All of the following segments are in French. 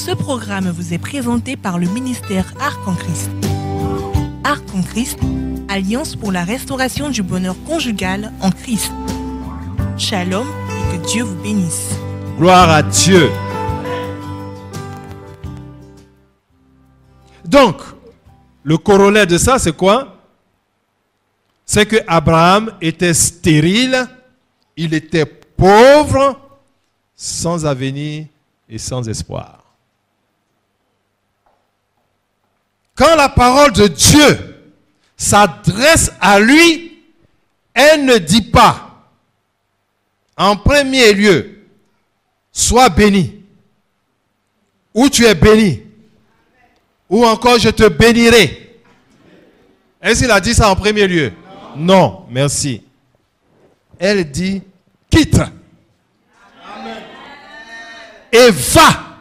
Ce programme vous est présenté par le ministère Arc en Christ. Arc en Christ, alliance pour la restauration du bonheur conjugal en Christ. Shalom et que Dieu vous bénisse. Gloire à Dieu. Donc, le corollaire de ça, c'est quoi? C'est que Abraham était stérile, il était pauvre, sans avenir et sans espoir. Quand la parole de Dieu s'adresse à lui, elle ne dit pas, en premier lieu, sois béni, ou tu es béni, ou encore je te bénirai. Est-ce qu'il a dit ça en premier lieu? Non, merci. Elle dit, quitte. Amen. Et va.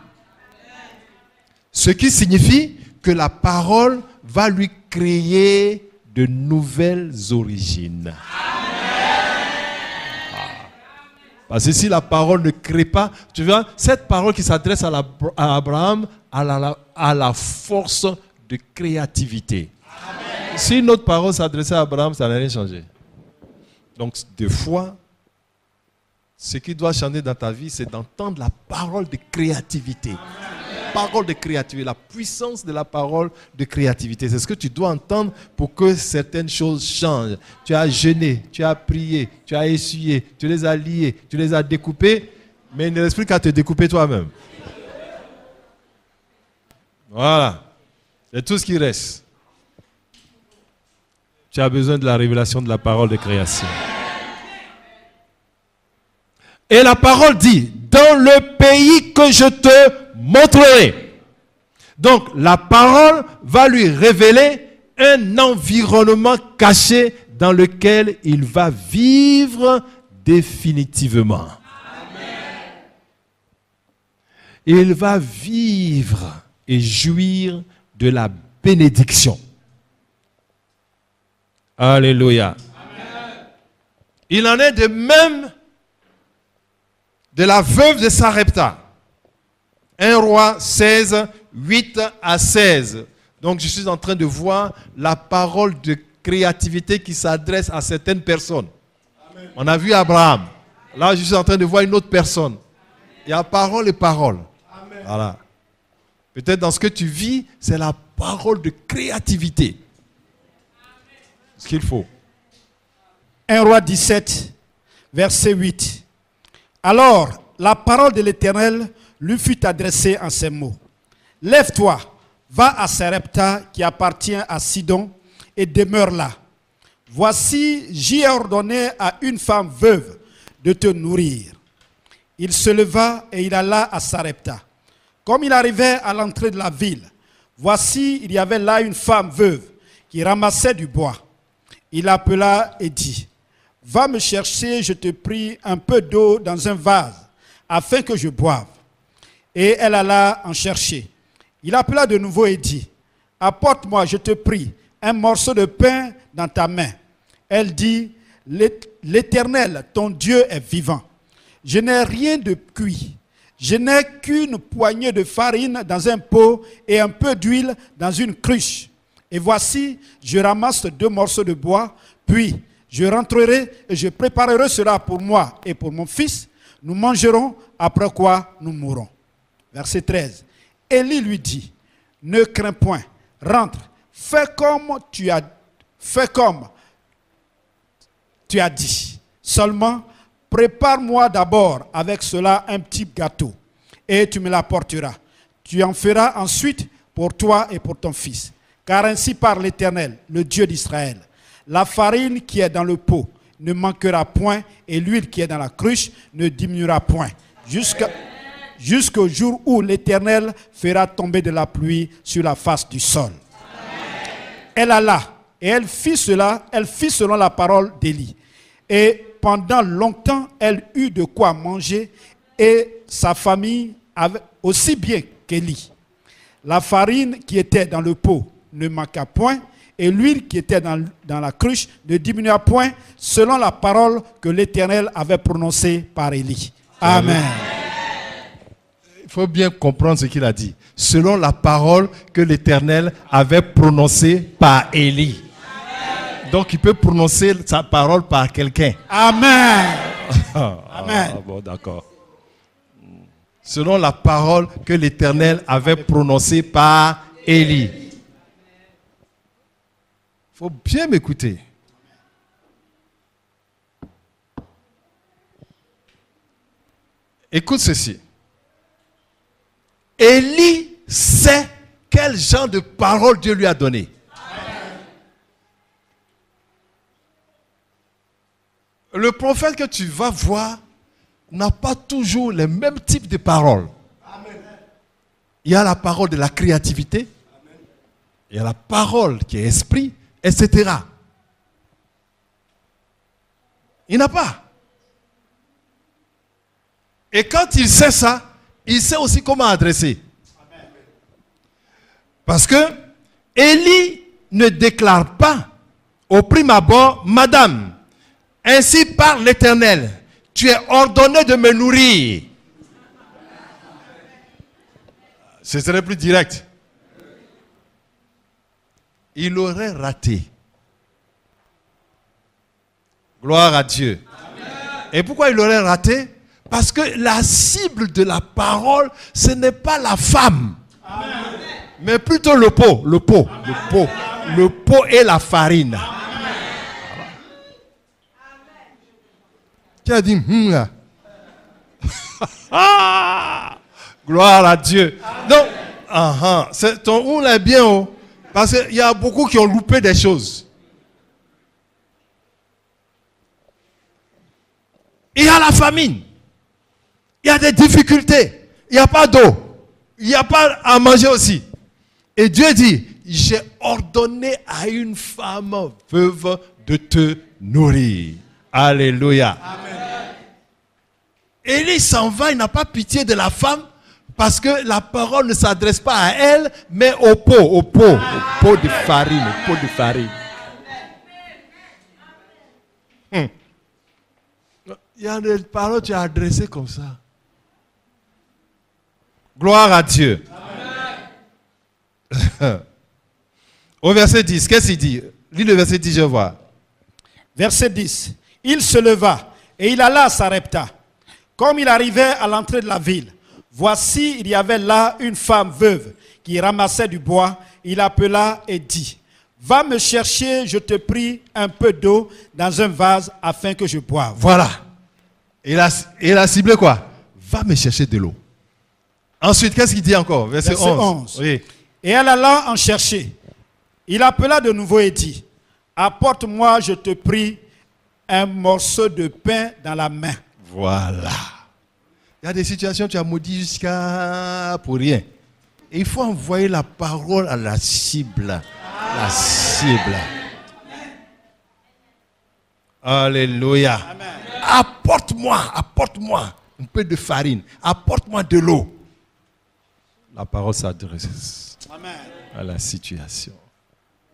Ce qui signifie que la parole va lui créer de nouvelles origines. Parce que si la parole ne crée pas, tu vois, cette parole qui s'adresse à Abraham a la force de créativité. Amen. Si notre parole s'adressait à Abraham, ça n'a rien changé. Donc, des fois, ce qui doit changer dans ta vie, c'est d'entendre la parole de créativité. Amen. Parole de créativité, la puissance de la parole de créativité. C'est ce que tu dois entendre pour que certaines choses changent. Tu as jeûné, tu as prié, tu as essuyé, tu les as liés, tu les as découpés, mais il ne reste plus qu'à te découper toi-même. Voilà. C'est tout ce qui reste. Tu as besoin de la révélation de la parole de création. Et la parole dit, dans le pays que je te montrerai. Donc, la parole va lui révéler un environnement caché dans lequel il va vivre définitivement. Amen. Il va vivre et jouir de la bénédiction. Alléluia. Amen. Il en est de même de la veuve de Sarepta. 1 Roi 16, 8 à 16. Donc je suis en train de voir la parole de créativité qui s'adresse à certaines personnes. Amen. On a vu Abraham. Là je suis en train de voir une autre personne. Il y a parole et parole. Amen. Voilà. Peut-être dans ce que tu vis, c'est la parole de créativité. Ce qu'il faut. 1 Roi 17, verset 8. Alors, la parole de l'Éternel lui fut adressée en ces mots. Lève-toi, va à Sarepta qui appartient à Sidon et demeure là. Voici, j'y ai ordonné à une femme veuve de te nourrir. Il se leva et il alla à Sarepta. Comme il arrivait à l'entrée de la ville, voici, il y avait là une femme veuve qui ramassait du bois. Il appela et dit, va me chercher, je te prie, un peu d'eau dans un vase, afin que je boive. Et elle alla en chercher. Il appela de nouveau et dit, apporte-moi, je te prie, un morceau de pain dans ta main. Elle dit, l'Éternel, ton Dieu est vivant. Je n'ai rien de cuit. Je n'ai qu'une poignée de farine dans un pot et un peu d'huile dans une cruche. Et voici, je ramasse 2 morceaux de bois, puis je rentrerai et je préparerai cela pour moi et pour mon fils. Nous mangerons, après quoi nous mourrons. Verset 13. Élie lui dit, ne crains point, rentre, fais comme tu as dit. Seulement, prépare-moi d'abord avec cela un petit gâteau et tu me l'apporteras. Tu en feras ensuite pour toi et pour ton fils. Car ainsi parle l'Éternel, le Dieu d'Israël. La farine qui est dans le pot ne manquera point et l'huile qui est dans la cruche ne diminuera point. Jusqu'au jour où l'Éternel fera tomber de la pluie sur la face du sol. Amen. Elle alla et elle fit selon la parole d'Élie. Et pendant longtemps, elle eut de quoi manger et sa famille avait aussi bien qu'Élie. La farine qui était dans le pot ne manqua point et l'huile qui était dans la cruche ne diminua point selon la parole que l'Éternel avait prononcée par Élie. Amen. Il faut bien comprendre ce qu'il a dit. Selon la parole que l'Éternel avait prononcée par Élie. Donc il peut prononcer sa parole par quelqu'un. Amen. Amen. Bon, d'accord. Selon la parole que l'Éternel avait prononcée par Élie. Il faut bien m'écouter. Écoute ceci. Élie sait quel genre de parole Dieu lui a donné. Le prophète que tu vas voir n'a pas toujours les mêmes types de paroles. Il y a la parole de la créativité, il y a la parole qui est esprit, etc. Il n'a pas. Et quand il sait ça, il sait aussi comment adresser. Parce que Élie ne déclare pas au prime abord, Madame, ainsi parle l'Éternel, tu es ordonné de me nourrir. Ce serait plus direct. Il aurait raté. Gloire à Dieu. Et pourquoi il aurait raté? Parce que la cible de la parole, ce n'est pas la femme. Mais plutôt le pot. Le pot et la farine. Tu as dit, là. Gloire à Dieu. Donc, ton est bien haut. Parce qu'il y a beaucoup qui ont loupé des choses. Il y a la famine. Il y a des difficultés. Il n'y a pas d'eau. Il n'y a pas à manger aussi. Et Dieu dit, j'ai ordonné à une femme veuve de te nourrir. Alléluia. Amen. Élie s'en va, il n'a pas pitié de la femme parce que la parole ne s'adresse pas à elle, mais au pot de farine, au pot de farine. Il y a des paroles que tu as adressées comme ça. Gloire à Dieu. Au verset 10, qu'est-ce qu'il dit? Lis le verset 10, je vois. Verset 10. Il se leva et il alla à Sarepta. Comme il arrivait à l'entrée de la ville, voici, il y avait là une femme veuve qui ramassait du bois. Il appela et dit, va me chercher, je te prie, un peu d'eau dans un vase afin que je boive. Voilà. Il a ciblé quoi? Va me chercher de l'eau. Ensuite, qu'est-ce qu'il dit encore? Verset 11. Oui. Et elle alla en chercher. Il appela de nouveau et dit, apporte-moi, je te prie, un morceau de pain dans la main. Voilà. Il y a des situations où tu as maudit jusqu'à pour rien. Et il faut envoyer la parole à la cible. La cible. Alléluia. Amen. Apporte-moi un peu de farine. Apporte-moi de l'eau. La parole s'adresse à la situation.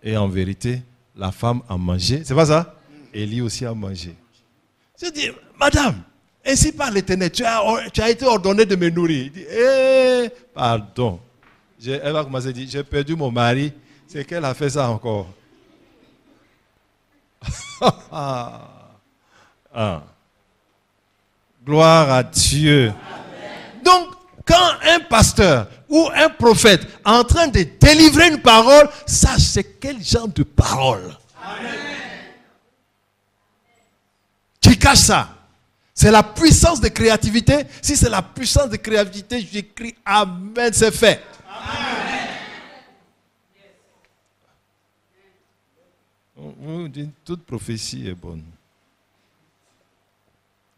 Et en vérité, la femme a mangé. C'est pas ça? Élie aussi a mangé. Je dis, madame, ainsi par l'Éternel, tu as été ordonné de me nourrir. Il dit, pardon. Elle va commencer à dire, j'ai perdu mon mari. C'est qu'elle a fait ça encore. Gloire à Dieu. Donc, quand un pasteur ou un prophète est en train de délivrer une parole, sache c'est quel genre de parole. Amen. Qui cache ça? C'est la puissance de créativité. Si c'est la puissance de créativité, j'écris Amen, c'est fait. Amen. Toute prophétie est bonne.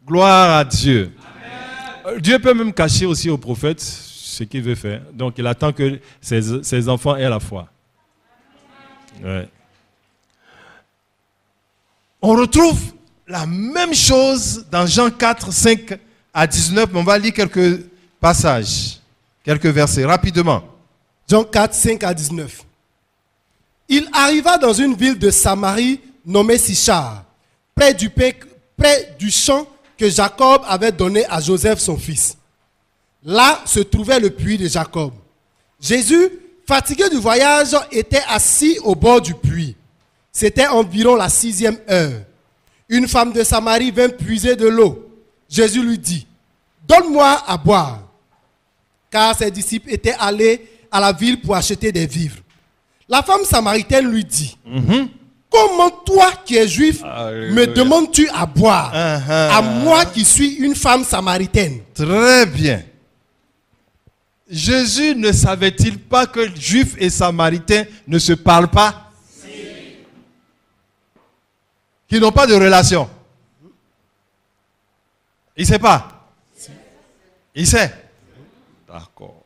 Gloire à Dieu. Amen. Dieu peut même cacher aussi au prophète ce qu'il veut faire. Donc il attend que ses enfants aient la foi. Ouais. On retrouve la même chose dans Jean 4, 5 à 19. On va lire quelques passages, quelques versets rapidement. Jean 4, 5 à 19. Il arriva dans une ville de Samarie nommée Sichar, près du champ que Jacob avait donné à Joseph son fils. Là se trouvait le puits de Jacob. Jésus, fatigué du voyage, était assis au bord du puits. C'était environ la 6e heure. Une femme de Samarie vint puiser de l'eau. Jésus lui dit, « Donne-moi à boire. » Car ses disciples étaient allés à la ville pour acheter des vivres. La femme samaritaine lui dit, Comment toi qui es juif me demandes-tu à boire à moi qui suis une femme samaritaine? Très bien. Jésus ne savait-il pas que juifs et samaritains ne se parlent pas? Qu'ils n'ont pas de relation? Il ne sait pas? Il sait? D'accord.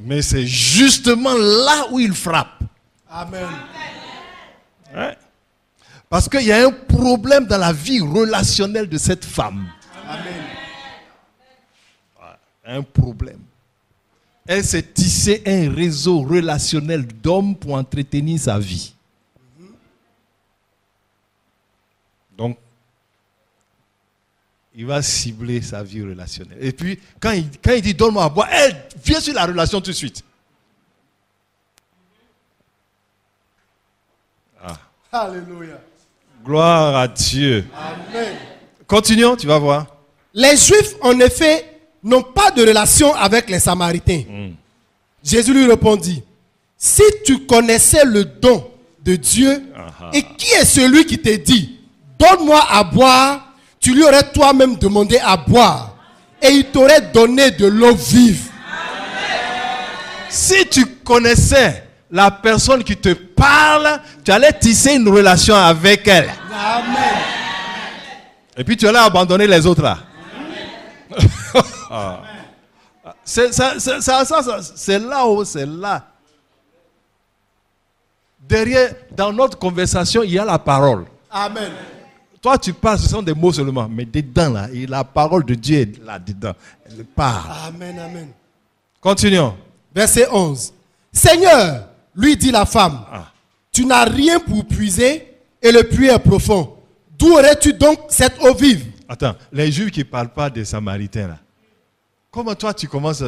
Mais c'est justement là où il frappe. Amen. Ouais. Parce qu'il y a un problème dans la vie relationnelle de cette femme. Amen. Un problème. Elle s'est tissé un réseau relationnel d'hommes pour entretenir sa vie. Donc, il va cibler sa vie relationnelle. Et puis, quand il dit donne-moi à boire, elle vient sur la relation tout de suite. Alléluia. Gloire à Dieu. Amen. Continuons, tu vas voir. Les Juifs, en effet, n'ont pas de relation avec les Samaritains. Jésus lui répondit, si tu connaissais le don de Dieu, et qui est celui qui te dit, donne-moi à boire, tu lui aurais toi-même demandé à boire, et il t'aurait donné de l'eau vive. Si tu connaissais la personne qui te parle, tu allais tisser une relation avec elle. Amen. Et puis tu allais abandonner les autres là. C'est là où c'est là. Derrière, dans notre conversation, il y a la parole. Amen. Toi, tu parles, ce sont des mots seulement. Mais dedans, là, la parole de Dieu est là-dedans. Elle parle. Amen, amen. Continuons. Verset 11. Seigneur, lui dit la femme, tu n'as rien pour puiser et le puits est profond. D'où aurais-tu donc cette eau vive? Attends, les Juifs qui ne parlent pas des Samaritains, là. Comment toi, tu commences,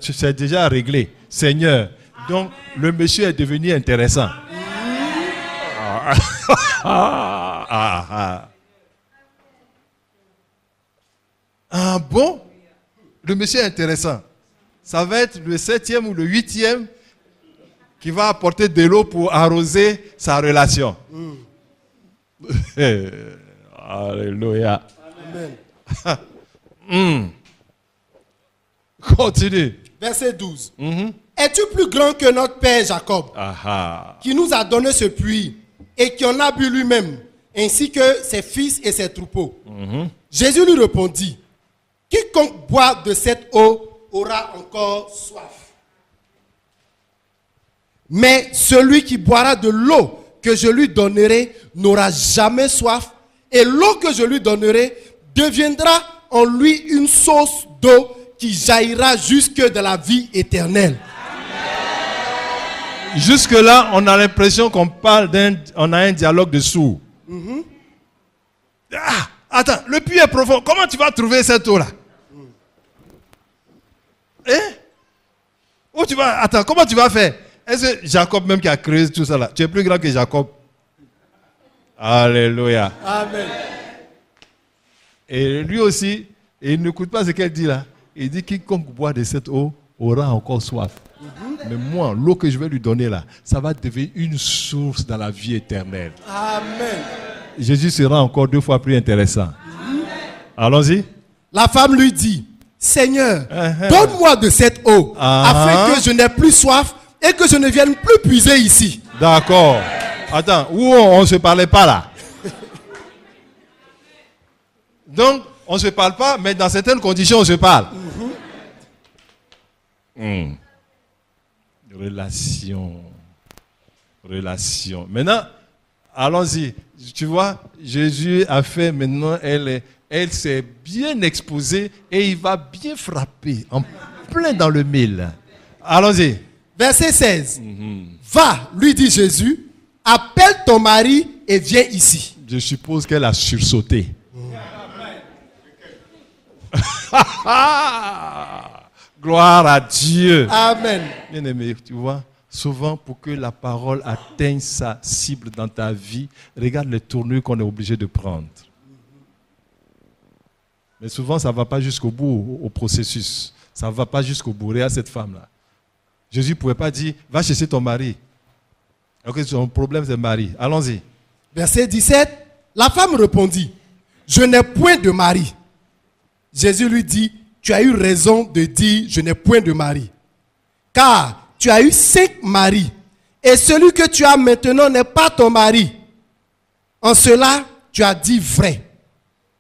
tu sais déjà réglé. Seigneur, donc le monsieur est devenu intéressant. Ah bon? Le monsieur est intéressant. Ça va être le 7e ou le 8e qui va apporter de l'eau pour arroser sa relation. Alléluia. Amen. Continue. Verset 12. Es-tu plus grand que notre père Jacob, qui nous a donné ce puits et qui en a bu lui-même, ainsi que ses fils et ses troupeaux? Jésus lui répondit, quiconque boit de cette eau aura encore soif. Mais celui qui boira de l'eau que je lui donnerai n'aura jamais soif, et l'eau que je lui donnerai deviendra en lui une source d'eau qui jaillira jusque de la vie éternelle. Jusque-là, on a l'impression qu'on parle on a un dialogue de sourds. Ah, attends, le puits est profond. Comment tu vas trouver cette eau-là? Où tu vas? Attends, comment tu vas faire? Est-ce que Jacob même qui a créé tout ça là? Tu es plus grand que Jacob. Alléluia. Amen. Et lui aussi, il n'écoute pas ce qu'elle dit là. Il dit quiconque boit de cette eau aura encore soif. Mais moi, l'eau que je vais lui donner là, ça va devenir une source dans la vie éternelle. Amen. Jésus sera encore 2 fois plus intéressant. Allons-y. La femme lui dit, Seigneur, donne-moi de cette eau, afin que je n'ai plus soif et que je ne vienne plus puiser ici. D'accord. Attends, où on ne se parlait pas là? Donc, on ne se parle pas, mais dans certaines conditions, on se parle. Relation. Maintenant, allons-y. Tu vois, Jésus a fait maintenant, elle s'est bien exposée et il va bien frapper en plein dans le mille. Allons-y. Verset 16. Va, lui dit Jésus, appelle ton mari et viens ici. Je suppose qu'elle a sursauté. Gloire à Dieu. Amen. Bien-aimé, tu vois, souvent pour que la parole atteigne sa cible dans ta vie, regarde les tournures qu'on est obligé de prendre. Mais souvent, ça ne va pas jusqu'au bout, au processus. Ça ne va pas jusqu'au bout. Regarde cette femme-là. Jésus ne pouvait pas dire, va chercher ton mari. Ok, son problème, c'est le mari. Allons-y. Verset 17. La femme répondit, je n'ai point de mari. Jésus lui dit, tu as eu raison de dire, je n'ai point de mari. Car tu as eu 5 maris, et celui que tu as maintenant n'est pas ton mari. En cela, tu as dit vrai.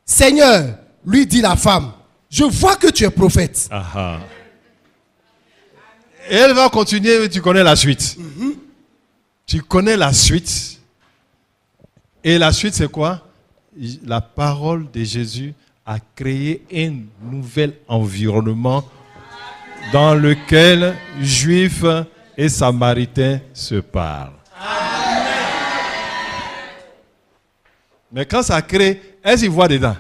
Seigneur, lui dit la femme, je vois que tu es prophète. Aha. Et elle va continuer, tu connais la suite. Tu connais la suite. Et la suite, c'est quoi? La parole de Jésus a créé un nouvel environnement dans lequel Juifs et Samaritains se parlent. Mais quand ça crée, est-ce qu'ils voient dedans?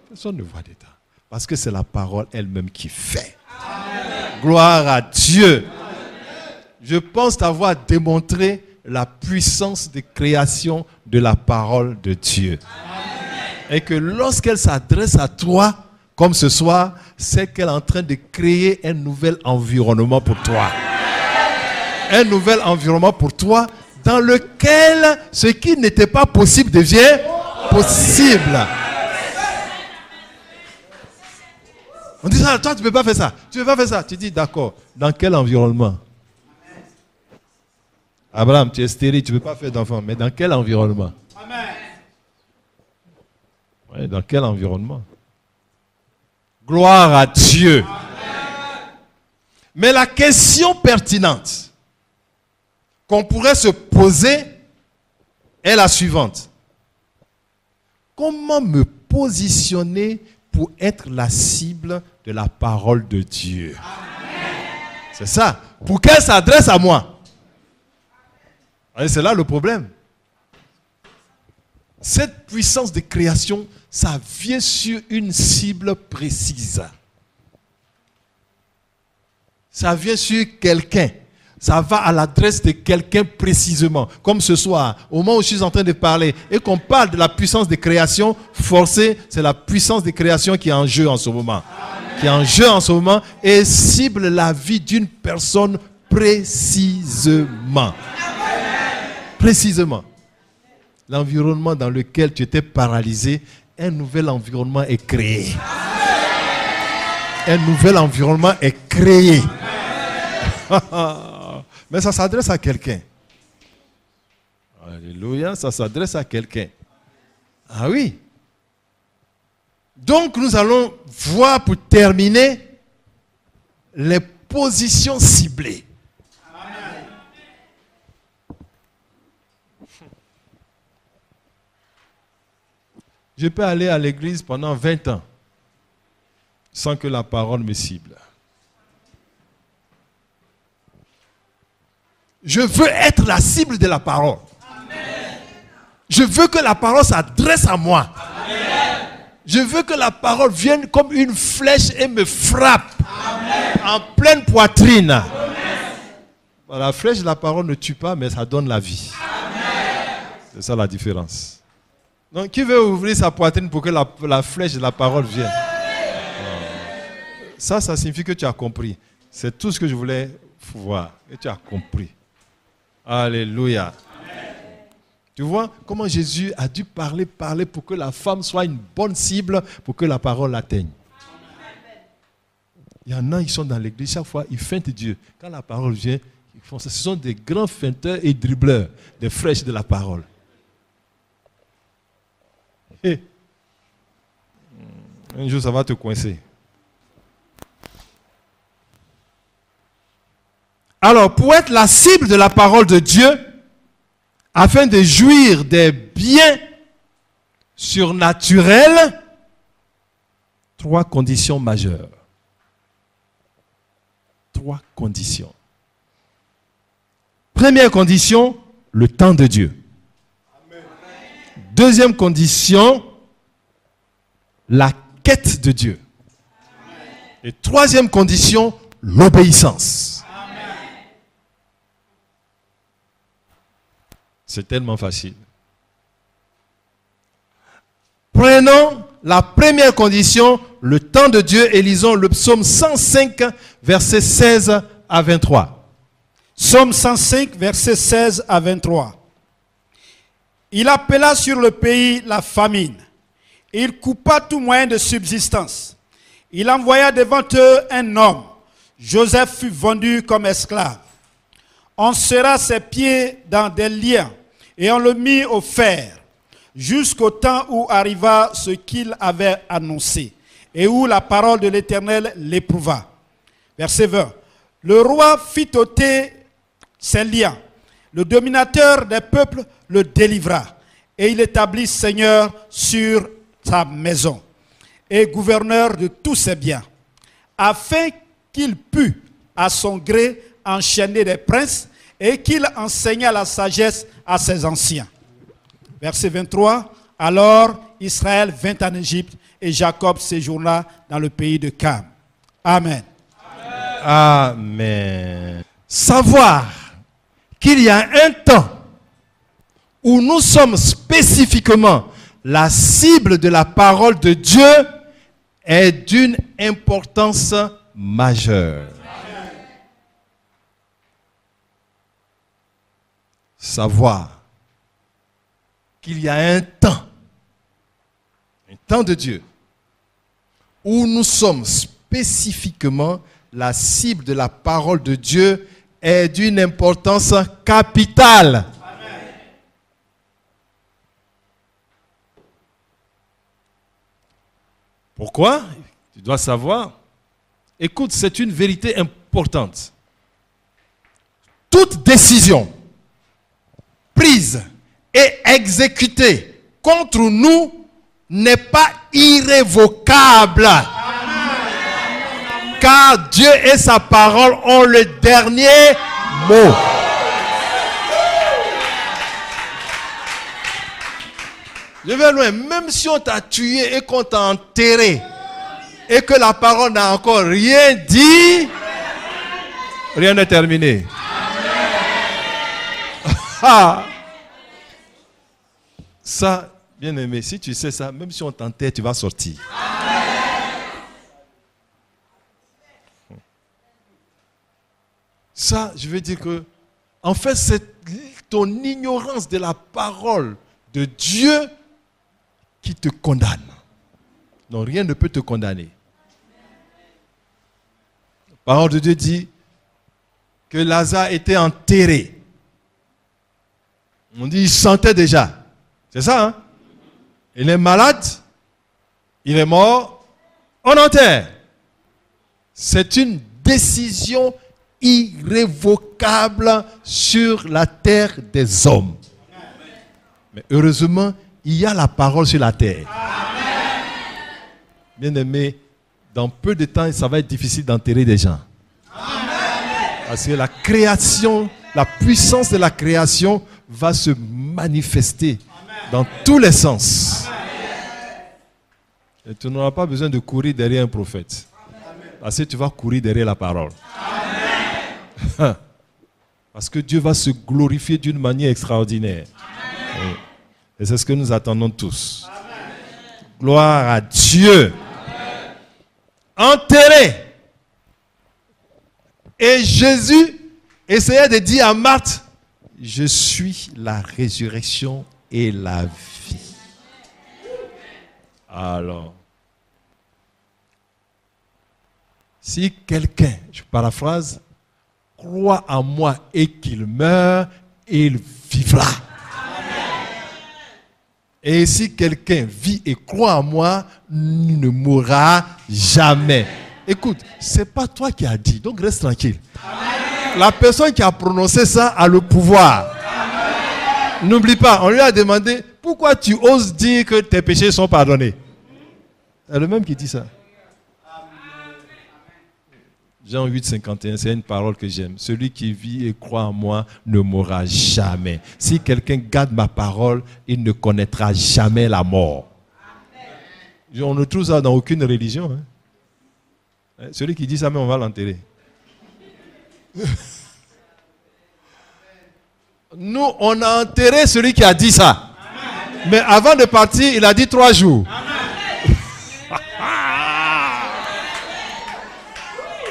Personne ne voit dedans. Parce que c'est la parole elle-même qui fait. Amen. Gloire à Dieu. Amen. Je pense t'avoir démontré la puissance de création de la parole de Dieu. Amen. Et que lorsqu'elle s'adresse à toi, comme ce soir, c'est qu'elle est en train de créer un nouvel environnement pour toi. Amen. Un nouvel environnement pour toi dans lequel ce qui n'était pas possible devient possible. On dit ça, toi tu ne peux pas faire ça. Tu ne peux pas faire ça. Tu dis d'accord. Dans quel environnement? Abraham, tu es stérile, tu ne peux pas faire d'enfant. Mais dans quel environnement? Amen. Ouais, dans quel environnement? Gloire à Dieu. Amen. Mais la question pertinente qu'on pourrait se poser est la suivante. Comment me positionner pour être la cible de la parole de Dieu? Amen. C'est ça. Pour qu'elle s'adresse à moi. Et c'est là le problème. Cette puissance de création, ça vient sur une cible précise. Ça vient sur quelqu'un. Ça va à l'adresse de quelqu'un précisément. Comme ce soir, au moment où je suis en train de parler, et qu'on parle de la puissance de création forcée, c'est la puissance de création qui est en jeu en ce moment. Amen. Qui est en jeu en ce moment et cible la vie d'une personne précisément. Précisément. L'environnement dans lequel tu étais paralysé, un nouvel environnement est créé. Un nouvel environnement est créé. Mais ça s'adresse à quelqu'un. Alléluia, ça s'adresse à quelqu'un. Ah oui. Donc nous allons voir pour terminer les positions ciblées. Je peux aller à l'église pendant 20 ans sans que la parole me cible. Je veux être la cible de la parole. Amen. Je veux que la parole s'adresse à moi. Amen. Je veux que la parole vienne comme une flèche et me frappe. Amen. En pleine poitrine. Amen. La flèche de la parole ne tue pas, mais ça donne la vie. Amen. C'est ça la différence. Donc, qui veut ouvrir sa poitrine pour que la flèche de la parole vienne? Ça signifie que tu as compris. C'est tout ce que je voulais voir. Et tu as compris. Alléluia. Amen. Tu vois comment Jésus a dû parler pour que la femme soit une bonne cible, pour que la parole l'atteigne. Il y en a, ils sont dans l'église, chaque fois, ils feintent Dieu. Quand la parole vient, ils font ça. Ce sont des grands feinteurs et dribbleurs, des flèches de la parole. Un jour, ça va te coincer. Alors, pour être la cible de la parole de Dieu, afin de jouir des biens surnaturels, 3 conditions majeures. 3 conditions. Première condition, le temps de Dieu. Deuxième condition, la quête de Dieu. Et troisième condition, l'obéissance. C'est tellement facile. Prenons la première condition, le temps de Dieu, et lisons le psaume 105, versets 16 à 23. Psaume 105, versets 16 à 23. Il appela sur le pays la famine. Il coupa tout moyen de subsistance. Il envoya devant eux un homme. Joseph fut vendu comme esclave. On serra ses pieds dans des liens et on le mit au fer, jusqu'au temps où arriva ce qu'il avait annoncé et où la parole de l'Éternel l'éprouva. Verset 20. Le roi fit ôter ses liens. Le dominateur des peuples le délivra et il établit seigneur sur sa maison et gouverneur de tous ses biens, afin qu'il pût à son gré enchaîner des princes et qu'il enseignât la sagesse à ses anciens. Verset 23. Alors Israël vint en Égypte et Jacob séjourna dans le pays de Cam. Amen. Amen. Savoir qu'il y a un temps où nous sommes spécifiquement la cible de la parole de Dieu est d'une importance majeure. Savoir qu'il y a un temps de Dieu, où nous sommes spécifiquement la cible de la parole de Dieu est d'une importance capitale. Amen. Pourquoi? Tu dois savoir. Écoute, c'est une vérité importante. Toute décision prise et exécutée contre nous n'est pas irrévocable. Amen. Car Dieu et sa parole ont le dernier mot. Je vais loin. Même si on t'a tué et qu'on t'a enterré et que la parole n'a encore rien dit, rien n'est terminé. Ça, bien aimé, si tu sais ça, même si on t'enterre, tu vas sortir. Ça, je veux dire que, en fait, c'est ton ignorance de la parole de Dieu qui te condamne. Non, rien ne peut te condamner. La parole de Dieu dit que Lazare était enterré. On dit qu'il sentait déjà. C'est ça, hein? Il est malade, il est mort, on enterre. C'est une décision irrévocable sur la terre des hommes. Mais heureusement, il y a la parole sur la terre. Bien-aimé, dans peu de temps, ça va être difficile d'enterrer des gens. Parce que la création, la puissance de la création va se manifester dans tous les sens. Et tu n'auras pas besoin de courir derrière un prophète. Parce que tu vas courir derrière la parole. Parce que Dieu va se glorifier d'une manière extraordinaire. Et c'est ce que nous attendons tous. Gloire à Dieu. Enterré. Et Jésus essayait de dire à Marthe, je suis la résurrection et la vie. Alors, si quelqu'un, je paraphrase, croit en moi et qu'il meurt, il vivra. Et si quelqu'un vit et croit en moi, il ne mourra jamais. Écoute, ce n'est pas toi qui as dit, donc reste tranquille. Amen. La personne qui a prononcé ça a le pouvoir. N'oublie pas, on lui a demandé, pourquoi tu oses dire que tes péchés sont pardonnés? C'est le même qui dit ça. Jean 8, 51, c'est une parole que j'aime. Celui qui vit et croit en moi ne mourra jamais. Si quelqu'un garde ma parole, il ne connaîtra jamais la mort. Amen. On ne trouve ça dans aucune religion. Hein. Celui qui dit ça, mais on va l'enterrer. Nous, on a enterré celui qui a dit ça. Amen. Mais avant de partir, il a dit 3 jours.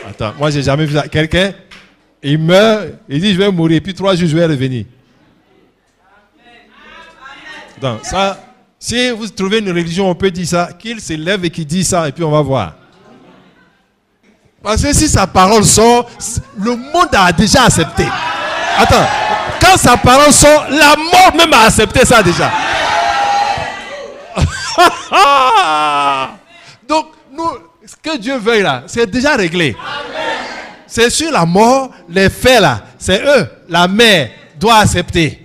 Attends, moi, j'ai jamais vu ça. Quelqu'un, il meurt, il dit je vais mourir, puis 3 jours, je vais revenir. Donc, ça, si vous trouvez une religion, on peut dire ça, qu'il se lève et qu'il dit ça, et puis on va voir. Parce que si sa parole sort, le monde a déjà accepté. Attends, quand sa parole sort, la mort même a accepté ça déjà. Donc, nous, ce que Dieu veuille là, c'est déjà réglé. C'est sur la mort, les faits là, c'est eux. La mer doit accepter.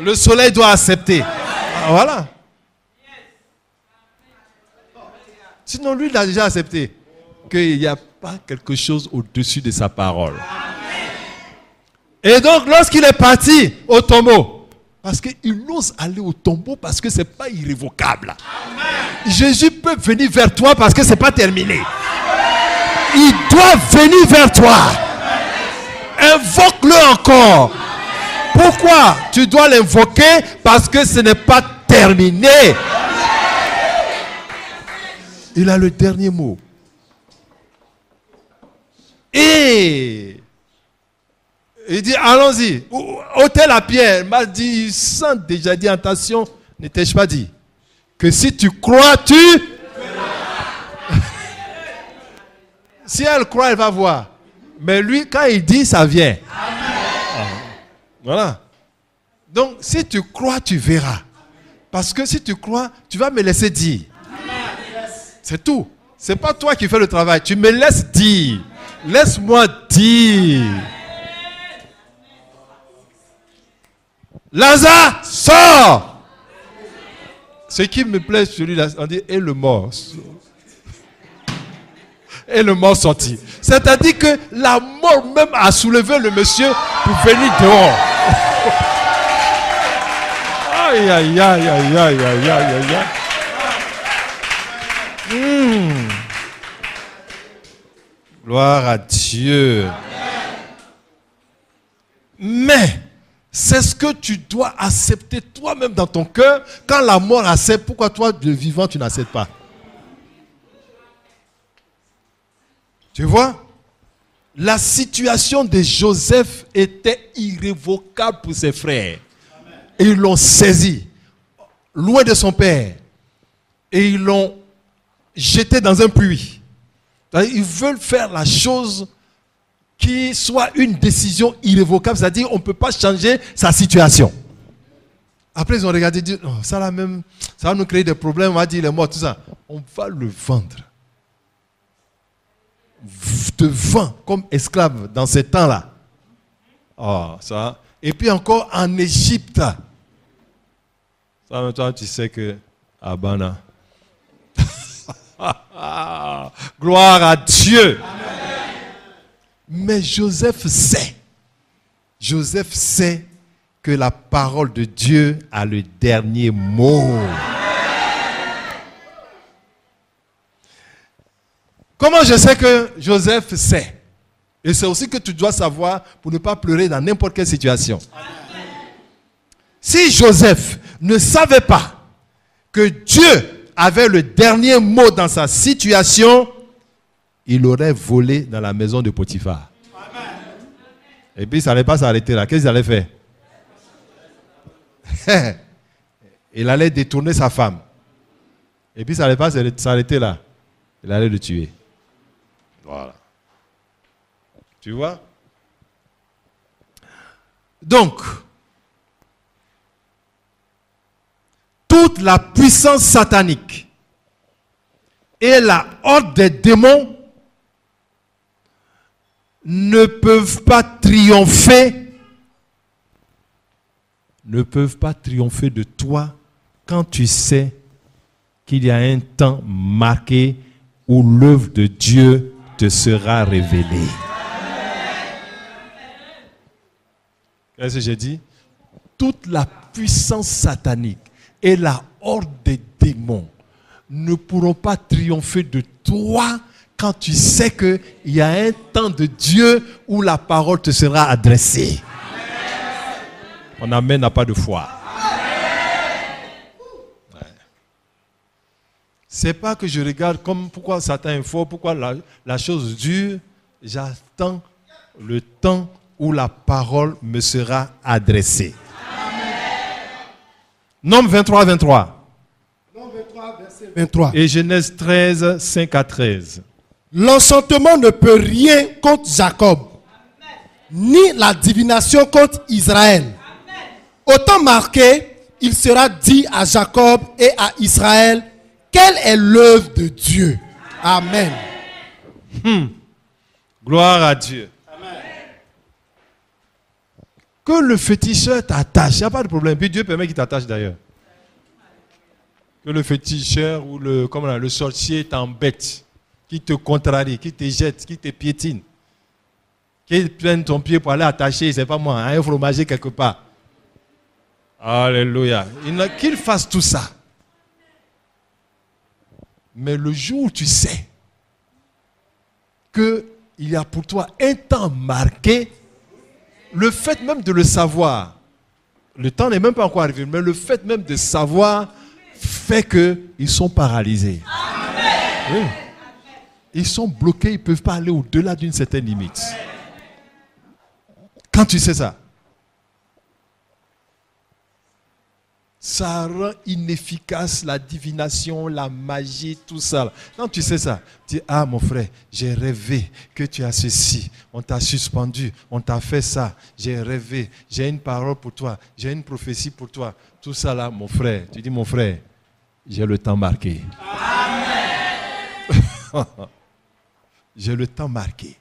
Le soleil doit accepter. Voilà. Sinon, lui, il a déjà accepté qu'il n'y a pas quelque chose au-dessus de sa parole. Et donc, lorsqu'il est parti au tombeau, parce qu'il ose aller au tombeau parce que ce n'est pas irrévocable. Amen. Jésus peut venir vers toi parce que ce n'est pas terminé. Il doit venir vers toi. Invoque-le encore. Pourquoi tu dois l'invoquer? Parce que ce n'est pas terminé. Il a le dernier mot. Et il dit, allons-y, ôtez la pierre. Il m'a dit, sans déjà dit, attention, ne t'ai-je pas dit que si tu crois, tu... Si elle croit, elle va voir. Mais lui, quand il dit, ça vient. Voilà. Donc, si tu crois, tu verras. Parce que si tu crois, tu vas me laisser dire. C'est tout. C'est pas toi qui fais le travail. Tu me laisses dire. Laisse-moi dire. Lazare, sors. Ce qui me plaît, celui-là, on dit, et le mort. Et le mort sorti. C'est-à-dire que la mort même a soulevé le monsieur pour venir dehors. Aïe, aïe, aïe, aïe, aïe, aïe, aïe, aïe. Gloire à Dieu. Mais c'est ce que tu dois accepter toi-même dans ton cœur. Quand la mort accepte, pourquoi toi, le vivant, tu n'acceptes pas? Tu vois? La situation de Joseph était irrévocable pour ses frères. Et ils l'ont saisi, loin de son père. Et ils l'ont jeté dans un puits. Ils veulent faire la chose qui soit une décision irrévocable, c'est-à-dire on ne peut pas changer sa situation. Après, ils ont regardé et dit, oh, ça là même, ça va nous créer des problèmes, on va dire, il est mort, tout ça. On va le vendre. De vent comme esclave dans ces temps-là. Oh, ça. Et puis encore en Égypte. Ça, toi, tu sais que Abana. Gloire à Dieu. Amen. Mais Joseph sait. Joseph sait que la parole de Dieu a le dernier mot. Comment je sais que Joseph sait? Et c'est aussi que tu dois savoir pour ne pas pleurer dans n'importe quelle situation. Si Joseph ne savait pas que Dieu avait le dernier mot dans sa situation, il aurait volé dans la maison de Potiphar. Et puis ça n'allait pas s'arrêter là. Qu'est-ce qu'il allait faire? Il allait détourner sa femme. Et puis ça n'allait pas s'arrêter là. Il allait le tuer. Voilà. Tu vois? Donc, toute la puissance satanique et la horde des démons ne peuvent pas triompher de toi quand tu sais qu'il y a un temps marqué où l'œuvre de Dieu te sera révélée. Qu'est-ce que j'ai dit? Toute la puissance satanique et la horde des démons ne pourront pas triompher de toi quand tu sais qu'il y a un temps de Dieu où la parole te sera adressée. On amen n'a pas de foi. C'est pas que je regarde comme pourquoi Satan est fort, pourquoi la chose dure. J'attends le temps où la parole me sera adressée. Nombre 23, 23. Nombre 23, verset 23. Et Genèse 13, 5 à 13. L'enchantement ne peut rien contre Jacob, ni la divination contre Israël. Autant marqué, il sera dit à Jacob et à Israël, quelle est l'œuvre de Dieu. Amen. Gloire à Dieu. Amen. Que le féticheur t'attache, il n'y a pas de problème. Puis Dieu permet qu'il t'attache d'ailleurs. Que le féticheur ou le sorcier t'embête, qui te contrarie, qui te jette, qui te piétine, qui prenne ton pied pour aller attacher, c'est pas moi, un fromager quelque part. Alléluia. Qu'il fasse tout ça. Mais le jour où tu sais qu'il y a pour toi un temps marqué, le fait même de le savoir, le temps n'est même pas encore arrivé, mais le fait même de savoir fait qu'ils sont paralysés. Oui. Ils sont bloqués, ils ne peuvent pas aller au-delà d'une certaine limite. Quand tu sais ça, ça rend inefficace la divination, la magie, tout ça. Quand tu sais ça, tu dis, ah mon frère, j'ai rêvé que tu as ceci, on t'a suspendu, on t'a fait ça, j'ai rêvé, j'ai une parole pour toi, j'ai une prophétie pour toi. Tout ça là, mon frère, tu dis mon frère, j'ai le temps marqué. Amen. J'ai le temps marqué.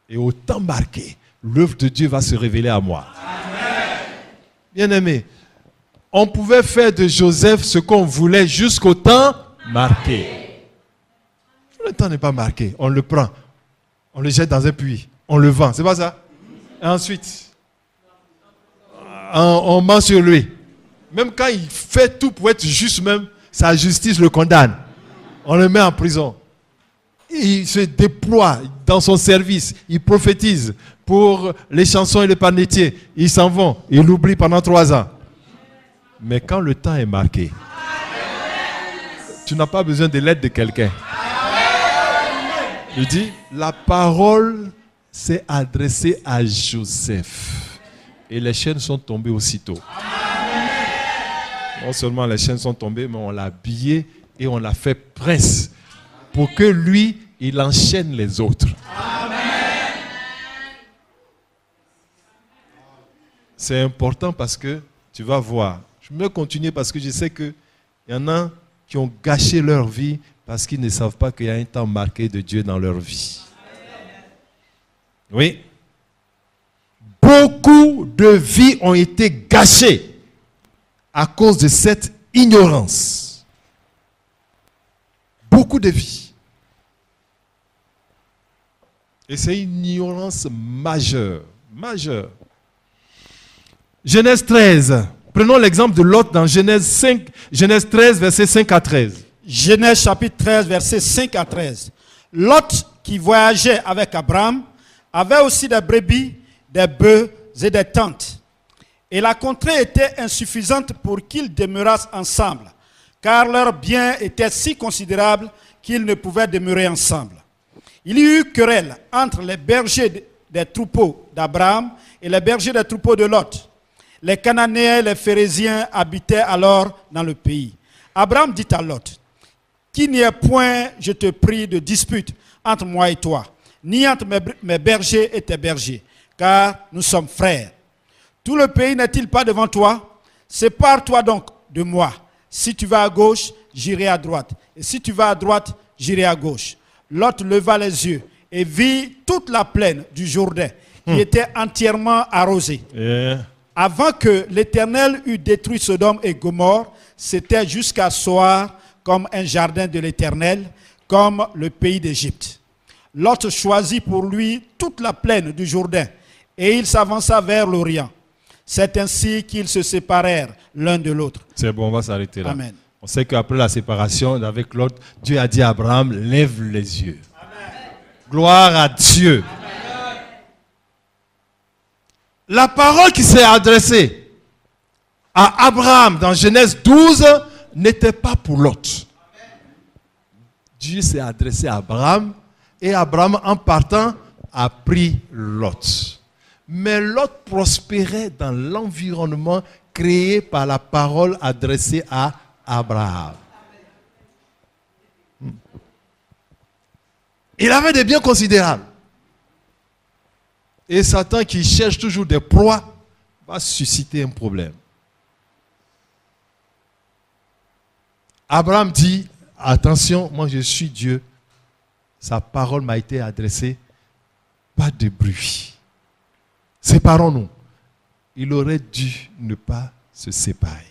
Et au temps marqué, l'œuvre de Dieu va se révéler à moi. Bien-aimé, on pouvait faire de Joseph ce qu'on voulait jusqu'au temps marqué. Le temps n'est pas marqué. On le prend, on le jette dans un puits, on le vend. C'est pas ça? Et ensuite, on ment sur lui. Même quand il fait tout pour être juste même, sa justice le condamne. On le met en prison. Il se déploie dans son service. Il prophétise pour les chansons et les panetiers. Ils s'en vont. Ils l'oublient pendant 3 ans. Mais quand le temps est marqué, tu n'as pas besoin de l'aide de quelqu'un. Il dit, la parole s'est adressée à Joseph. Et les chaînes sont tombées aussitôt. Non seulement les chaînes sont tombées, mais on l'a habillé et on l'a fait prince. Pour que lui, il enchaîne les autres. C'est important parce que tu vas voir. Je vais continuer parce que je sais qu'il y en a qui ont gâché leur vie parce qu'ils ne savent pas qu'il y a un temps marqué de Dieu dans leur vie. Oui. Beaucoup de vies ont été gâchées à cause de cette ignorance. Beaucoup de vies. Et c'est une ignorance majeure. Majeure. Genèse 13. Prenons l'exemple de Lot dans Genèse 13, versets 5 à 13. Genèse chapitre 13, versets 5 à 13. Lot, qui voyageait avec Abraham, avait aussi des brebis, des bœufs et des tentes. Et la contrée était insuffisante pour qu'ils demeurassent ensemble, car leurs biens étaient si considérables qu'ils ne pouvaient demeurer ensemble. Il y eut querelle entre les bergers des troupeaux d'Abraham et les bergers des troupeaux de Lot. Les Cananéens et les Phérésiens habitaient alors dans le pays. Abraham dit à Lot, qu'il n'y ait point, je te prie, de dispute entre moi et toi, ni entre mes bergers et tes bergers, car nous sommes frères. Tout le pays n'est-il pas devant toi? Sépare-toi donc de moi. Si tu vas à gauche, j'irai à droite. Et si tu vas à droite, j'irai à gauche. Lot leva les yeux et vit toute la plaine du Jourdain qui était entièrement arrosée. Avant que l'Éternel eût détruit Sodome et Gomorrhe, c'était jusqu'à Soar comme un jardin de l'Éternel, comme le pays d'Égypte. Lot choisit pour lui toute la plaine du Jourdain et il s'avança vers l'Orient. C'est ainsi qu'ils se séparèrent l'un de l'autre. C'est bon, on va s'arrêter là. Amen. On sait qu'après la séparation avec Lot, Dieu a dit à Abraham, lève les yeux. Amen. Gloire à Dieu. Amen. La parole qui s'est adressée à Abraham dans Genèse 12 n'était pas pour Lot. Dieu s'est adressé à Abraham et Abraham, en partant, a pris Lot. Mais Lot prospérait dans l'environnement créé par la parole adressée à Abraham. Il avait des biens considérables. Et Satan, qui cherche toujours des proies, va susciter un problème. Abraham dit, attention, moi je suis Dieu. Sa parole m'a été adressée. Pas de bruit. Séparons-nous. Il aurait dû ne pas se séparer.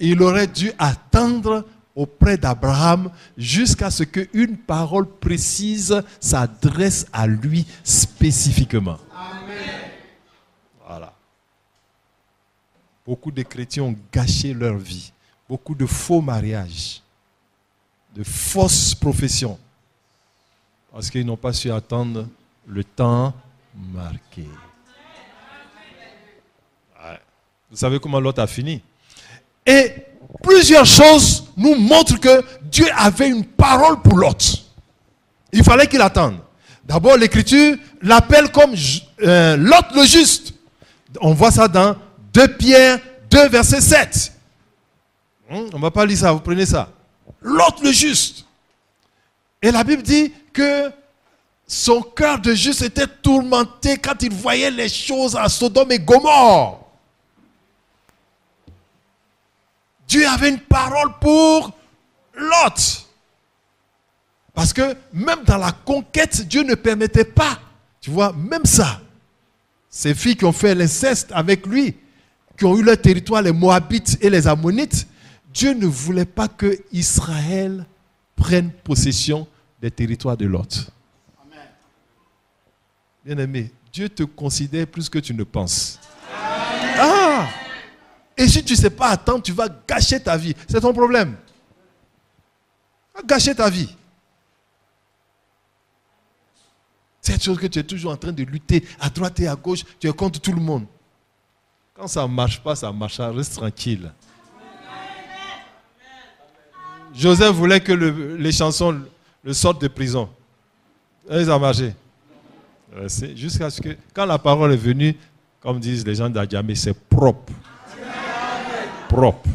Il aurait dû attendre auprès d'Abraham jusqu'à ce qu'une parole précise s'adresse à lui spécifiquement. Amen. Voilà. Beaucoup de chrétiens ont gâché leur vie. Beaucoup de faux mariages, de fausses professions, parce qu'ils n'ont pas su attendre le temps marqué. Ouais. Vous savez comment Lot a fini? Et plusieurs choses nous montrent que Dieu avait une parole pour Lot. Il fallait qu'il attende. D'abord, l'Écriture l'appelle comme Lot le juste. On voit ça dans 2 Pierre 2, verset 7. On ne va pas lire ça, vous prenez ça. Lot le juste. Et la Bible dit que son cœur de juste était tourmenté quand il voyait les choses à Sodome et Gomorrhe. Dieu avait une parole pour Lot. Parce que même dans la conquête, Dieu ne permettait pas. Tu vois, même ça. Ces filles qui ont fait l'inceste avec lui, qui ont eu leur territoire, les Moabites et les Ammonites, Dieu ne voulait pas que Israël prenne possession des territoires de Lot. Amen. Bien-aimé, Dieu te considère plus que tu ne penses. Amen. Ah! Et si tu ne sais pas attendre, tu vas gâcher ta vie. C'est ton problème. Tu vas gâcher ta vie. C'est une chose que tu es toujours en train de lutter à droite et à gauche. Tu es contre tout le monde. Quand ça ne marche pas, ça marche. Reste tranquille. Joseph voulait que les chansons le sortent de prison. Et ça a marché. Jusqu'à ce que, quand la parole est venue, comme disent les gens d'Adjamé, c'est propre. Propre.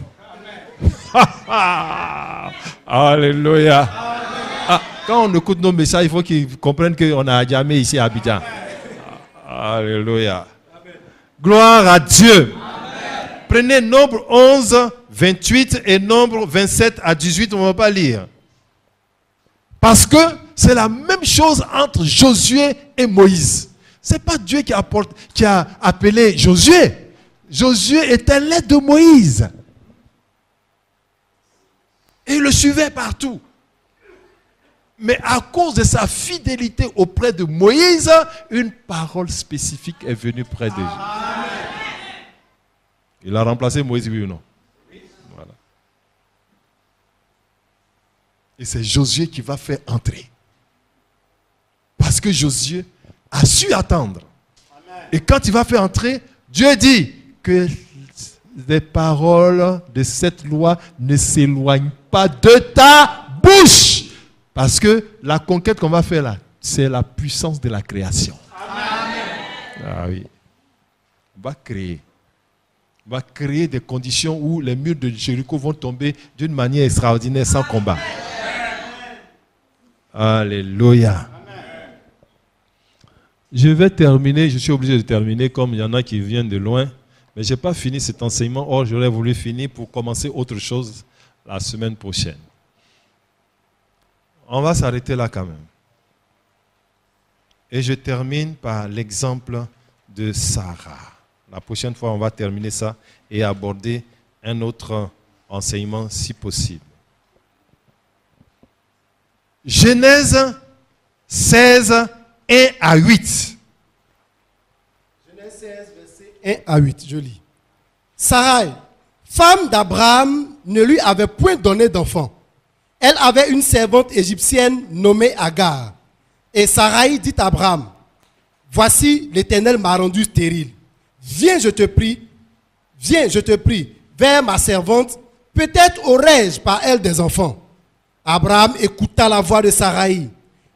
Alléluia. Ah, quand on écoute nos messages, il faut qu'ils comprennent qu'on a Adjamé ici à Abidjan. Alléluia. Gloire à Dieu. Amen. Prenez Nombre 11, 28 et Nombre 27 à 18, on ne va pas lire. Parce que c'est la même chose entre Josué et Moïse. Ce n'est pas Dieu qui a appelé Josué. Josué était l'aide de Moïse. Et il le suivait partout. Mais à cause de sa fidélité auprès de Moïse, une parole spécifique est venue près de lui. Il a remplacé Moïse, oui ou non? Voilà. Et c'est Josué qui va faire entrer. Parce que Josué a su attendre. Et quand il va faire entrer, Dieu dit que les paroles de cette loi ne s'éloignent pas de ta bouche. Parce que la conquête qu'on va faire là, c'est la puissance de la création. Amen. Ah oui. On va créer. On va créer des conditions où les murs de Jéricho vont tomber d'une manière extraordinaire sans combat. Amen. Alléluia. Amen. Je vais terminer, je suis obligé de terminer comme il y en a qui viennent de loin. Mais je n'ai pas fini cet enseignement. Or, j'aurais voulu finir pour commencer autre chose la semaine prochaine. On va s'arrêter là quand même. Et je termine par l'exemple de Sarah. La prochaine fois, on va terminer ça et aborder un autre enseignement si possible. Genèse 16, 1 à 8. Genèse 16, verset 1 à 8, je lis. Sarai, femme d'Abraham, ne lui avait point donné d'enfant. Elle avait une servante égyptienne nommée Agar. Et Sarai dit à Abraham, voici, l'Éternel m'a rendu stérile. Viens, je te prie, vers ma servante. Peut-être aurais-je par elle des enfants. Abraham écouta la voix de Sarai.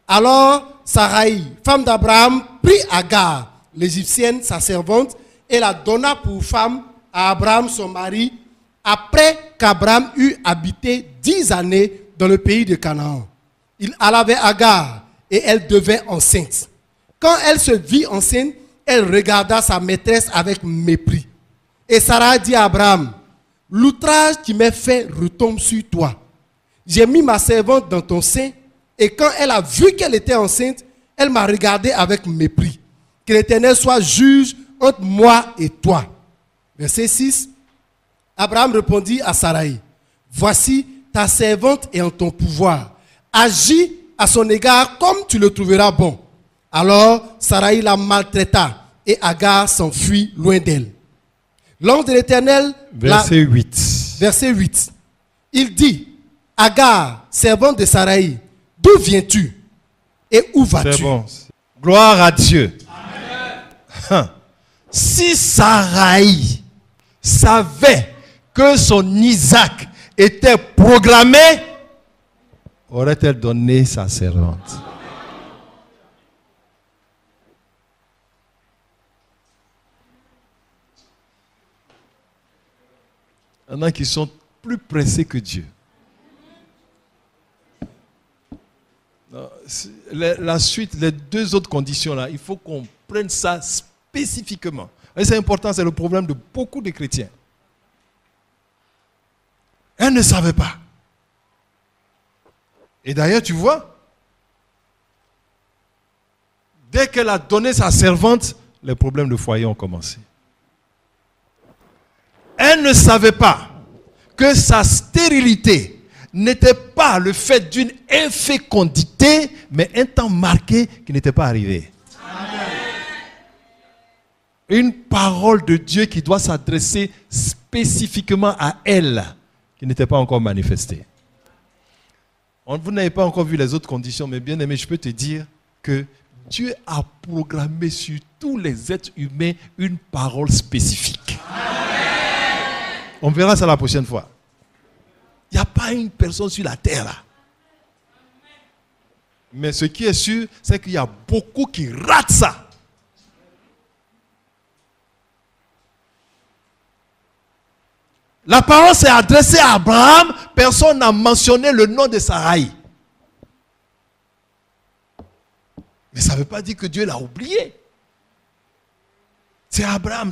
Alors Sarai, femme d'Abraham, prit Agar, l'Égyptienne, sa servante, et la donna pour femme à Abraham, son mari, après qu'Abraham eut habité 10 années dans le pays de Canaan. Il alla vers Agar, et elle devint enceinte. Quand elle se vit enceinte, elle regarda sa maîtresse avec mépris. Et Sarah dit à Abraham, l'outrage qui m'est fait retombe sur toi. J'ai mis ma servante dans ton sein, et quand elle a vu qu'elle était enceinte, elle m'a regardé avec mépris. Que l'Éternel soit juge entre moi et toi. Verset 6. Abraham répondit à Sarai, voici, ta servante est en ton pouvoir. Agis à son égard comme tu le trouveras bon. Alors Sarai la maltraita et Agar s'enfuit loin d'elle. L'ange de l'Éternel... Verset 8. Verset 8. Il dit, Agar, servante de Sarai, d'où viens-tu et où vas-tu? C'est bon. Gloire à Dieu. Amen. Si Sarai savait que son Isaac était programmé, aurait-elle donné sa servante? Il y en a qui sont plus pressés que Dieu. La suite, les deux autres conditions là, il faut qu'on prenne ça spécifiquement. Et c'est important, c'est le problème de beaucoup de chrétiens. Elle ne savait pas. Et d'ailleurs, tu vois, dès qu'elle a donné sa servante, les problèmes de foyer ont commencé. Elle ne savait pas que sa stérilité n'était pas le fait d'une infécondité, mais un temps marqué qui n'était pas arrivé. Amen. Une parole de Dieu qui doit s'adresser spécifiquement à elle, qui n'était pas encore manifestée. Vous n'avez pas encore vu les autres conditions, mais bien aimé, je peux te dire que Dieu a programmé sur tous les êtres humains une parole spécifique. Amen. On verra ça la prochaine fois. Il n'y a pas une personne sur la terre là. Mais ce qui est sûr, c'est qu'il y a beaucoup qui ratent ça. La parole s'est adressée à Abraham, personne n'a mentionné le nom de Sarai. Mais ça ne veut pas dire que Dieu l'a oublié. C'est Abraham,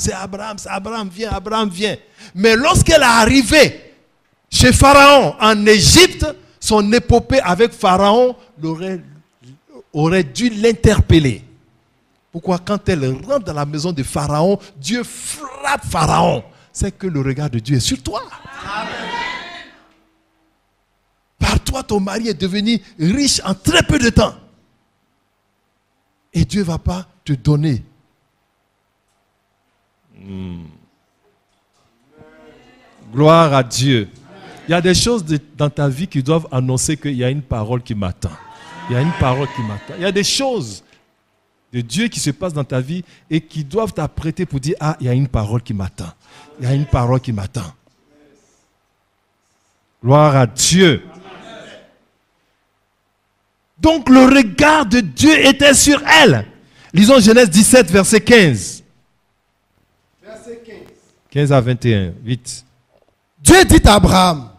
Abraham vient. Mais lorsqu'elle est arrivée chez Pharaon en Égypte, son épopée avec Pharaon aurait dû l'interpeller. Pourquoi quand elle rentre dans la maison de Pharaon, Dieu frappe Pharaon? C'est que le regard de Dieu est sur toi. Amen. Par toi, ton mari est devenu riche en très peu de temps. Et Dieu ne va pas te donner. Gloire à Dieu. Il y a des choses dans ta vie qui doivent annoncer qu'il y a une parole qui m'attend. Il y a une parole qui m'attend. Il y a des choses de Dieu qui se passent dans ta vie et qui doivent t'apprêter pour dire, ah, il y a une parole qui m'attend. Il y a une parole qui m'attend. Gloire à Dieu. Donc le regard de Dieu était sur elle. Lisons Genèse 17, verset 15. Verset 15. 15 à 21, vite. Dieu dit à Abraham,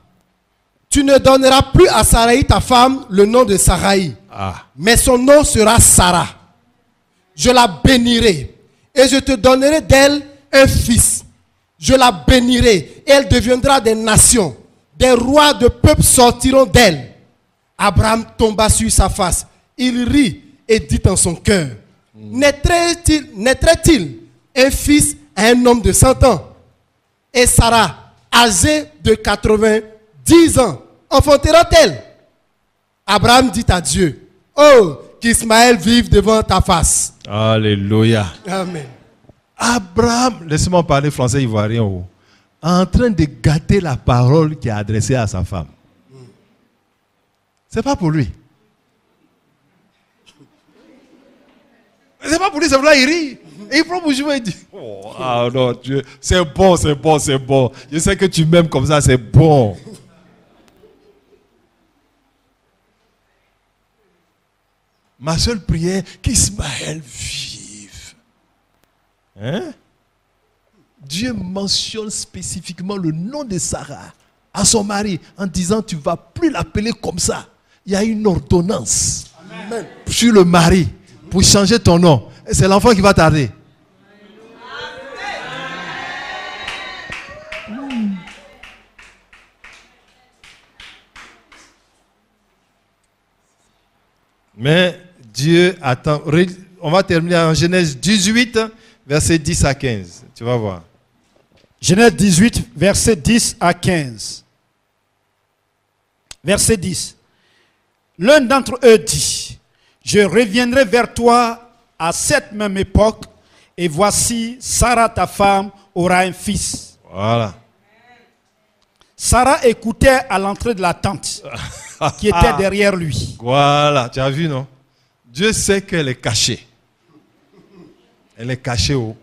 tu ne donneras plus à Sarai ta femme le nom de Sarai, mais son nom sera Sarah. Je la bénirai et je te donnerai d'elle un fils. Je la bénirai et elle deviendra des nations. Des rois de peuples sortiront d'elle. Abraham tomba sur sa face. Il rit et dit en son cœur, naîtrait-il un fils à un homme de 100 ans? Et Sarah, âgée de 90 ans, enfantera-t-elle? Abraham dit à Dieu, oh, qu'Ismaël vive devant ta face. Alléluia. Amen. Abraham, laissez-moi parler français ivoirien. en train de gâter la parole qui est adressée à sa femme. C'est pas pour lui. C'est pas pour lui, c'est pour là, il rit. Et il prend pour jouer et il dit, oh, ah non, Dieu, c'est bon, c'est bon, c'est bon. Je sais que tu m'aimes comme ça, c'est bon. Ma seule prière, qu'Ismaël vive. Hein? Dieu mentionne spécifiquement le nom de Sarah à son mari en disant, tu ne vas plus l'appeler comme ça. Il y a une ordonnance Amen. Sur le mari pour changer ton nom. Et c'est l'enfant qui va tarder. Mais Dieu attend. On va terminer en Genèse 18, versets 10 à 15. Tu vas voir. Genèse 18, versets 10 à 15. Verset 10. L'un d'entre eux dit, je reviendrai vers toi à cette même époque, et voici, Sarah, ta femme, aura un fils. Voilà. Sarah écoutait à l'entrée de la tente qui était derrière lui. Voilà, tu as vu, non? Dieu sait qu'elle est cachée. Elle est cachée haut.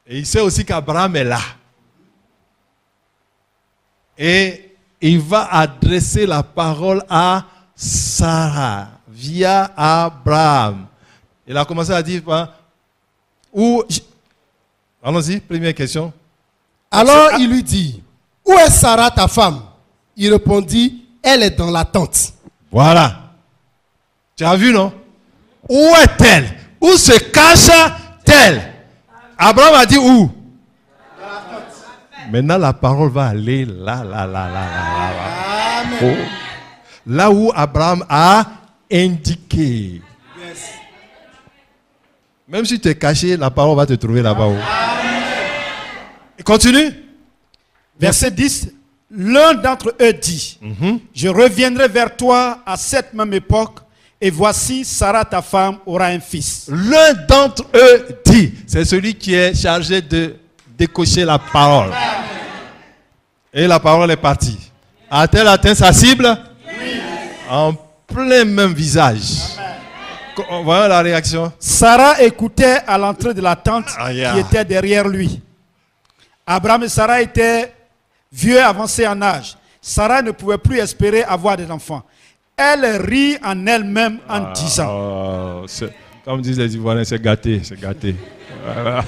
Et il sait aussi qu'Abraham est là. Et il va adresser la parole à Sarah via Abraham. Il a commencé à dire, allons-y, première question. Alors il lui dit, où est Sarah ta femme? Il répondit, elle est dans la tente. Voilà. Tu as vu, non? Où est-elle? Où se cache-t-elle? Abraham a dit où? Maintenant la parole va aller là. Oh. Là où Abraham a indiqué. Yes. Même si tu es caché, la parole va te trouver là-bas. Continue. Verset 10. L'un d'entre eux dit, je reviendrai vers toi à cette même époque, et voici, Sarah, ta femme, aura un fils. L'un d'entre eux dit, c'est celui qui est chargé de décocher la parole. Et la parole est partie. A-t-elle atteint sa cible? Oui. En plein même visage. Voyons la réaction. Sarah écoutait à l'entrée de la tente qui était derrière lui. Abraham et Sarah étaient vieux, avancés en âge. Sarah ne pouvait plus espérer avoir des enfants. Elle rit en elle-même en disant. Comme disent les Ivoiriens, c'est gâté, c'est gâté. Voilà.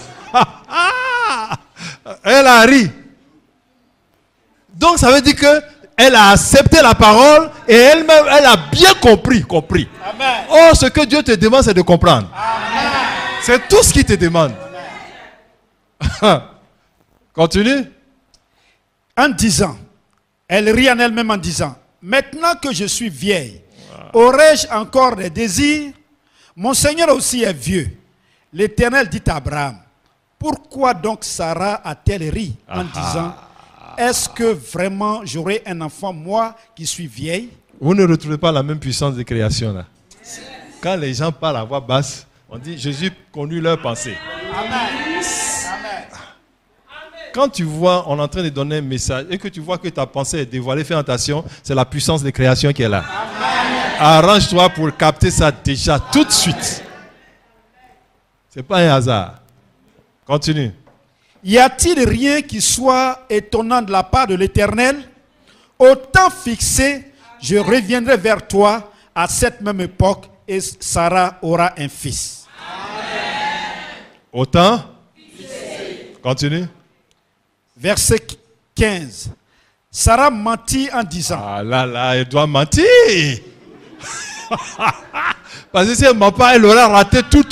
Elle a ri. Donc ça veut dire qu'elle a accepté la parole et elle-même, elle a bien compris. Amen. Oh, ce que Dieu te demande, c'est de comprendre. Amen. C'est tout ce qu'il te demande. Continue. En disant, elle rit en elle-même en disant, maintenant que je suis vieille, aurais-je encore des désirs? Mon Seigneur aussi est vieux. L'Éternel dit à Abraham, pourquoi donc Sarah a-t-elle ri en disant, est-ce que vraiment j'aurai un enfant, moi qui suis vieille? Vous ne retrouvez pas la même puissance de création là. Quand les gens parlent à voix basse, on dit Jésus connut leurs pensées. Amen. Quand tu vois, on est en train de donner un message et que tu vois que ta pensée est dévoilée, fais attention, c'est la puissance de création qui est là. Amen. Arrange-toi pour capter ça déjà tout de suite. C'est pas un hasard. Continue. Y a-t-il rien qui soit étonnant de la part de l'Éternel? Au temps fixé, je reviendrai vers toi à cette même époque et Sarah aura un fils. Au temps fixé. Continue. Verset 15. Sarah mentit en disant. Ah là, elle doit mentir. Parce que si elle ne ment pas, elle aura raté tout.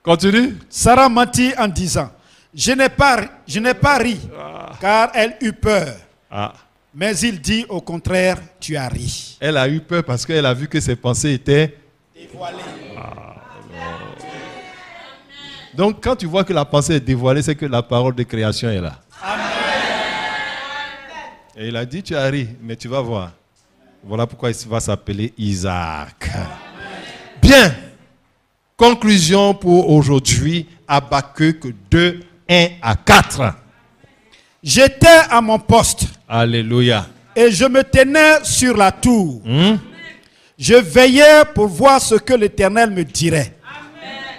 Continue. Sarah mentit en disant, je n'ai pas ri, car elle eut peur. Mais il dit au contraire, tu as ri. Elle a eu peur parce qu'elle a vu que ses pensées étaient dévoilées. Donc quand tu vois que la pensée est dévoilée, c'est que la parole de création est là. Amen. Et il a dit, tu as ri, mais tu vas voir. Voilà pourquoi il va s'appeler Isaac. Amen. Bien. Conclusion pour aujourd'hui, Habakkuk 2, 1 à 4. J'étais à mon poste Alléluia. et je me tenais sur la tour. Je veillais pour voir ce que l'Éternel me dirait.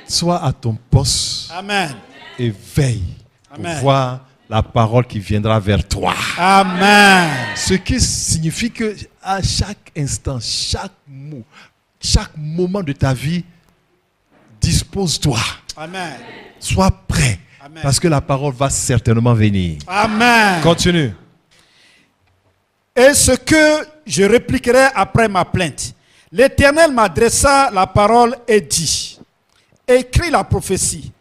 Sois à ton poste Amen. et veille pour Amen. voir la parole qui viendra vers toi. Amen. Ce qui signifie que à chaque instant, chaque moment de ta vie, dispose-toi. Amen. Sois prêt. Amen. Parce que la parole va certainement venir. Amen. Continue. Et ce que je répliquerai après ma plainte. L'Éternel m'adressa la parole et dit, écris la prophétie,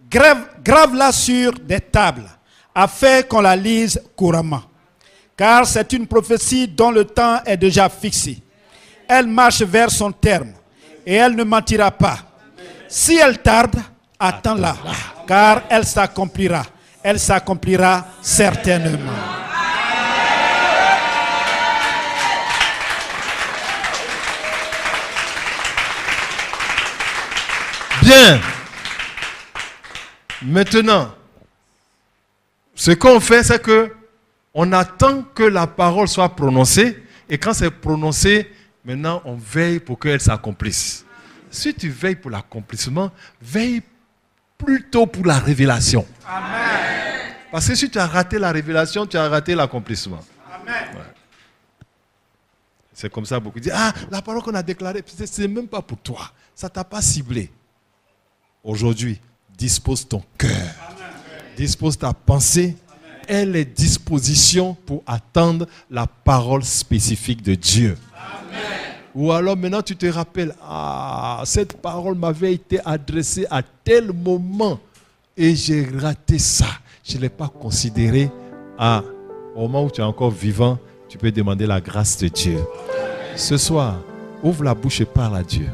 grave-la sur des tables, afin qu'on la lise couramment. Car c'est une prophétie dont le temps est déjà fixé. Elle marche vers son terme, et elle ne mentira pas. Si elle tarde, attends-la, car elle s'accomplira. Elle s'accomplira certainement. Bien. Maintenant, ce qu'on fait, c'est que on attend que la parole soit prononcée. Et quand c'est prononcé, maintenant, on veille pour qu'elle s'accomplisse. Si tu veilles pour l'accomplissement, veille plutôt pour la révélation. Amen. Parce que si tu as raté la révélation, tu as raté l'accomplissement. Amen. Ouais. C'est comme ça, beaucoup disent, ah, la parole qu'on a déclarée, ce n'est même pas pour toi. Ça ne t'a pas ciblé. Aujourd'hui, dispose ton cœur. Dispose ta pensée. Et les dispositions pour attendre la parole spécifique de Dieu. Amen. Ou alors maintenant tu te rappelles, ah, cette parole m'avait été adressée à tel moment et j'ai raté ça. Je ne l'ai pas considéré. Ah, au moment où tu es encore vivant, tu peux demander la grâce de Dieu. Ce soir, ouvre la bouche et parle à Dieu.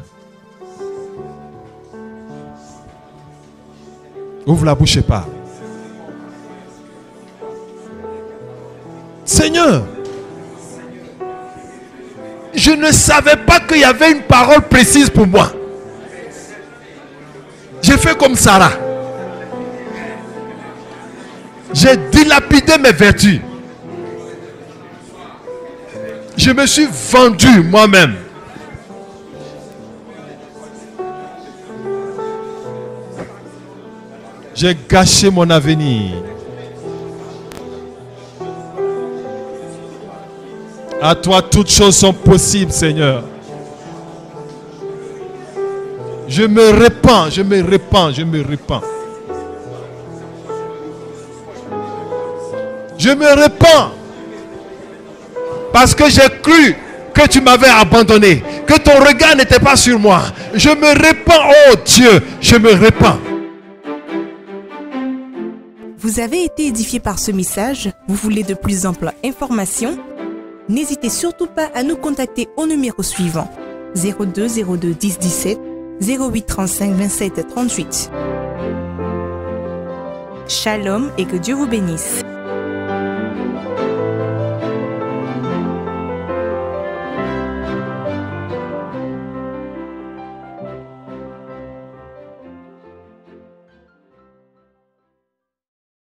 Ouvre la bouche et parle. Seigneur, je ne savais pas qu'il y avait une parole précise pour moi. J'ai fait comme Sarah. J'ai dilapidé mes vertus. Je me suis vendu moi-même. J'ai gâché mon avenir. À toi, toutes choses sont possibles, Seigneur. Je me répands, je me répands, je me répands. Je me répands. Parce que j'ai cru que tu m'avais abandonné, que ton regard n'était pas sur moi. Je me répands, oh Dieu, je me répands. Vous avez été édifié par ce message? Vous voulez de plus amples informations? N'hésitez surtout pas à nous contacter au numéro suivant 02 02 10 17 08 35 27 38. Shalom et que Dieu vous bénisse.